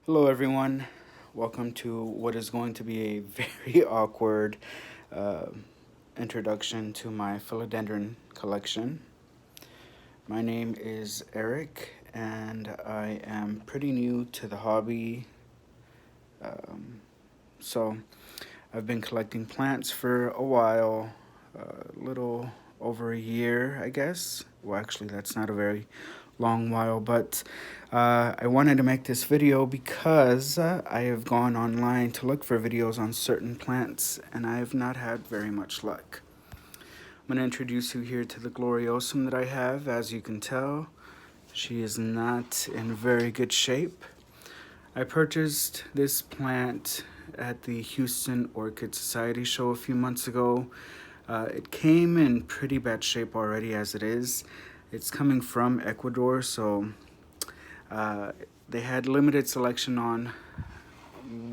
Hello, everyone. Welcome to what is going to be a very awkward uh, introduction to my Philodendron collection. My name is Eric, and I am pretty new to the hobby. Um, so, I've been collecting plants for a while, a little over a year, I guess. Well, actually, that's not a very long while, but I wanted to make this video because I have gone online to look for videos on certain plants and I have not had very much luck. I'm going to introduce you here to the Gloriosum that I have. As you can tell, she is not in very good shape. I purchased this plant at the Houston Orchid Society show a few months ago. It came in pretty bad shape already as it is. It's coming from Ecuador, so uh, they had limited selection on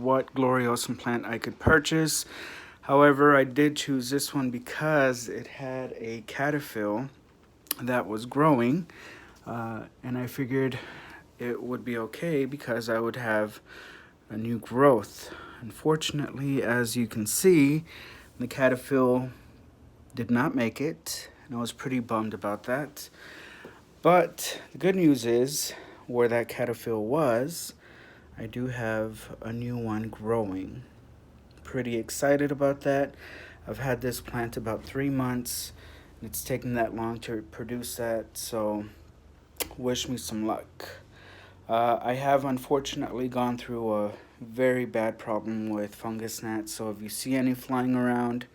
what Gloriosum plant I could purchase. However, I did choose this one because it had a caterpillar that was growing, and I figured it would be okay because I would have a new growth. Unfortunately, as you can see, the caterpillar did not make it, and I was pretty bummed about that. But the good news is, where that caterpillar was, I do have a new one growing. Pretty excited about that. I've had this plant about 3 months, and it's taken that long to produce that, so wish me some luck. I have unfortunately gone through a very bad problem with fungus gnats, so if you see any flying around,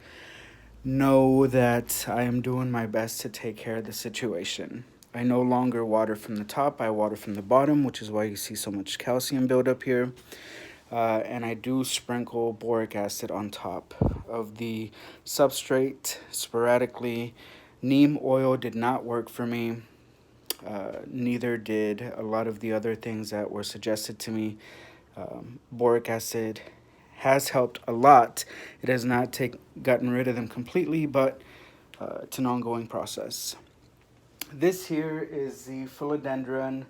know that I am doing my best to take care of the situation. I no longer water from the top, I water from the bottom, which is why you see so much calcium buildup here. And I do sprinkle boric acid on top of the substrate sporadically. Neem oil did not work for me. Neither did a lot of the other things that were suggested to me. Boric acid has helped a lot. It has not gotten rid of them completely, but it's an ongoing process. This here is the Philodendron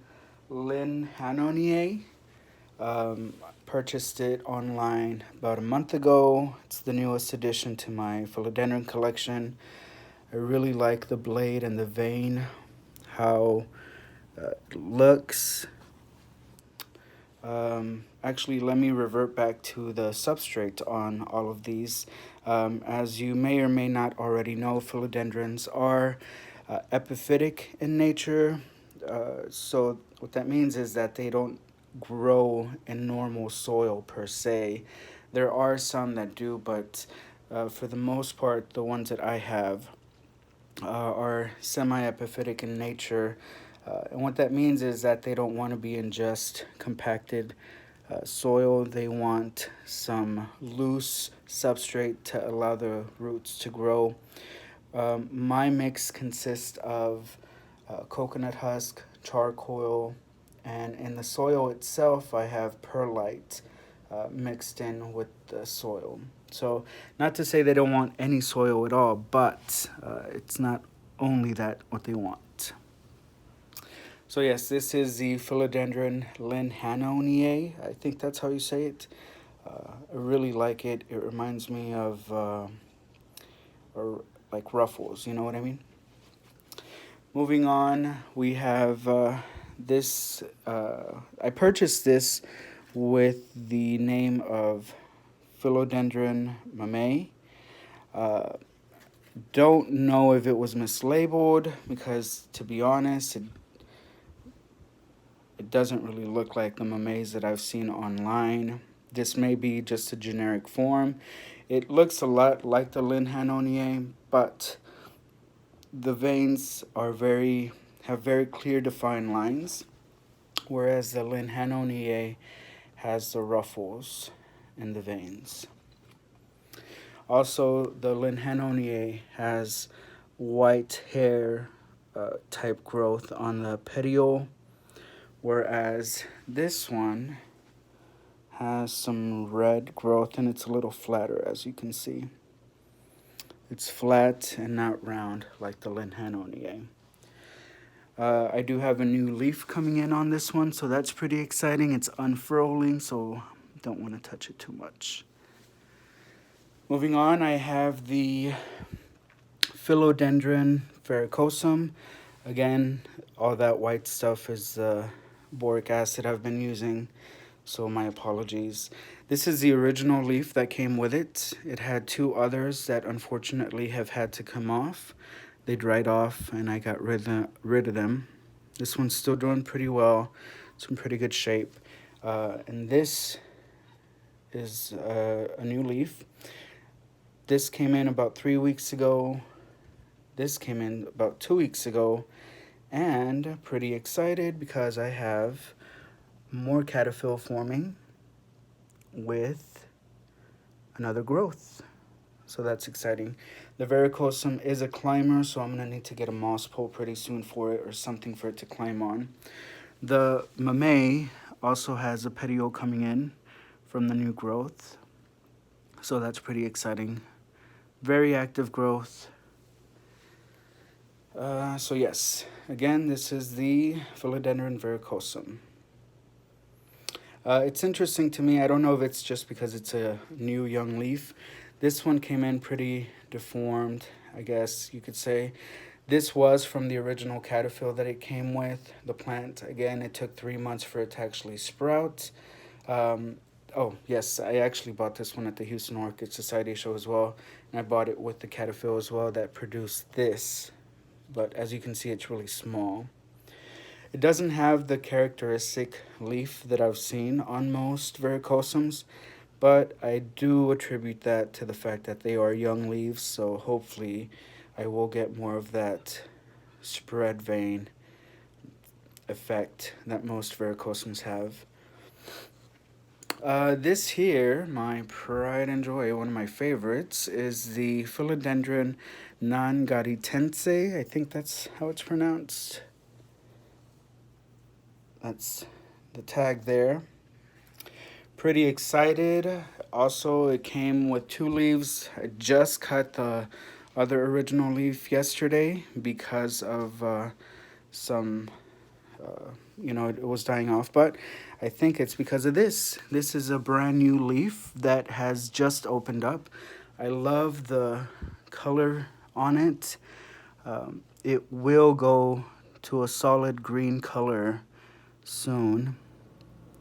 Lynnhannonieae. Purchased it online about a month ago. It's the newest addition to my Philodendron collection. I really like the blade and the vein, how it looks. Actually, let me revert back to the substrate on all of these. As you may or may not already know, philodendrons are epiphytic in nature. So what that means is that they don't grow in normal soil per se. There are some that do, but for the most part, the ones that I have are semi-epiphytic in nature. And what that means is that they don't want to be in just compacted soil. They want some loose substrate to allow the roots to grow. My mix consists of coconut husk, charcoal, and in the soil itself, I have perlite mixed in with the soil. So, not to say they don't want any soil at all, but it's not only that what they want. So yes, this is the Philodendron Lynnhannonieae. I think that's how you say it. I really like it. It reminds me of or like ruffles. You know what I mean? Moving on, we have this. I purchased this with the name of Philodendron Mamei. Uh, don't know if it was mislabeled because, to be honest, it doesn't really look like the Mameis that I've seen online. This may be just a generic form. It looks a lot like the Lynnhannonieae, but the veins have very clear defined lines, whereas the Lynnhannonieae has the ruffles in the veins. Also, the Lynnhannonieae has white hair type growth on the petiole, whereas this one has some red growth and it's a little flatter, as you can see. It's flat and not round like the Lynnhannonieae. I do have a new leaf coming in on this one, so that's pretty exciting. It's unfurling, so don't want to touch it too much. Moving on, I have the Philodendron Verrucosum. Again, all that white stuff is boric acid I've been using, so my apologies. This is the original leaf that came with it. It had two others that unfortunately have had to come off. They dried off and I got rid of them. This one's still doing pretty well. It's in pretty good shape. And this is a new leaf. This came in about 3 weeks ago. This came in about 2 weeks ago. And pretty excited because I have more cataphyll forming with another growth. So that's exciting. The Verrucosum is a climber, so I'm going to need to get a moss pole pretty soon for it or something for it to climb on. The Mamei also has a petiole coming in from the new growth. So that's pretty exciting. Very active growth. So yes, again, this is the Philodendron Verrucosum. It's interesting to me. I don't know if it's just because it's a new young leaf. This one came in pretty deformed, I guess you could say. This was from the original cataphyll that it came with. The plant, again, it took 3 months for it to actually sprout. Oh, yes, I actually bought this one at the Houston Orchid Society show as well. And I bought it with the cataphyll as well that produced this. But as you can see, it's really small. It doesn't have the characteristic leaf that I've seen on most Verrucosums, but I do attribute that to the fact that they are young leaves, so hopefully I will get more of that spread vein effect that most Verrucosums have. This here, my pride and joy, one of my favorites, is the Philodendron Nangaritense. I think that's how it's pronounced. That's the tag there. Pretty excited. Also, it came with 2 leaves. I just cut the other original leaf yesterday because of some, it was dying off. But I think it's because of this. This is a brand new leaf that has just opened up. I love the color on it. It will go to a solid green color soon.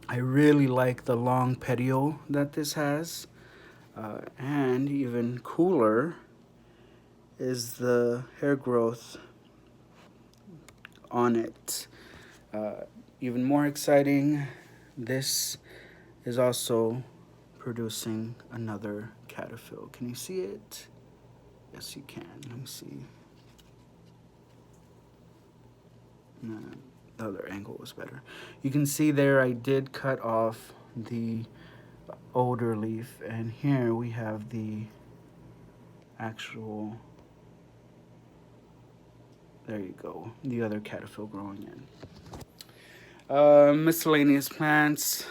I really like the long petiole that this has, and even cooler is the hair growth on it. Even more exciting, this is also producing another cataphyll. Can you see it? Yes, you can. Let me see. No, the other angle was better. You can see there I did cut off the older leaf, and here we have the actual, there you go, the other cataphyll growing in. Miscellaneous plants.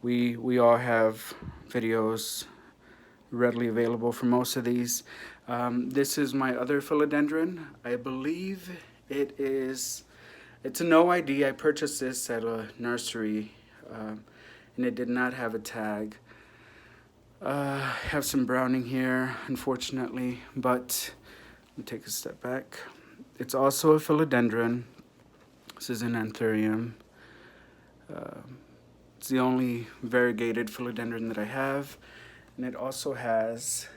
We all have videos readily available for most of these. This is my other philodendron. I believe it's a no ID. I purchased this at a nursery, and it did not have a tag. I have some browning here, unfortunately, but let me take a step back. It's also a philodendron. This is an anthurium. It's the only variegated philodendron that I have, and it also has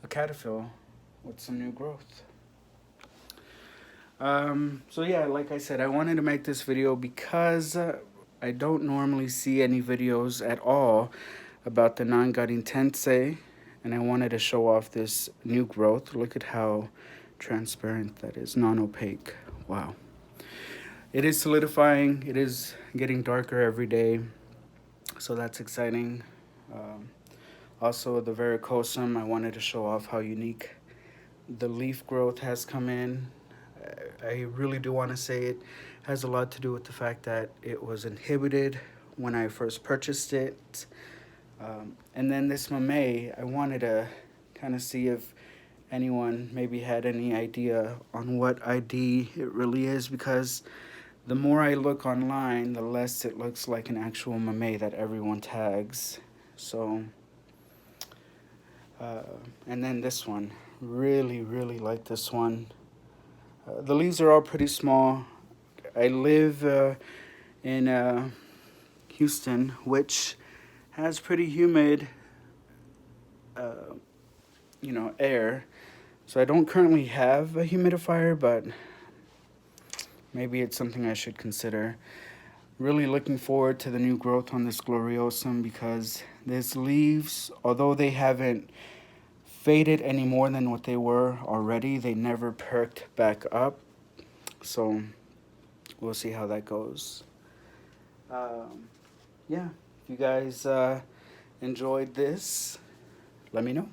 a cataphyll with some new growth. So yeah, like I said, I wanted to make this video because I don't normally see any videos at all about the Nangaritense, and I wanted to show off this new growth. Look at how transparent that is, non-opaque. Wow. It is solidifying. It is getting darker every day, so that's exciting. Also, the Verrucosum, I wanted to show off how unique the leaf growth has come in. I really do want to say it has a lot to do with the fact that it was inhibited when I first purchased it. And then this Mamei, I wanted to kind of see if anyone maybe had any idea on what ID it really is, because the more I look online, the less it looks like an actual Mamei that everyone tags. So, and then this one, really like this one. The leaves are all pretty small. I live in Houston, which has pretty humid, air. So I don't currently have a humidifier, but maybe it's something I should consider. Really looking forward to the new growth on this Gloriosum, because these leaves, although they haven't faded any more than what they were already, they never perked back up. So we'll see how that goes. Yeah, if you guys enjoyed this, let me know.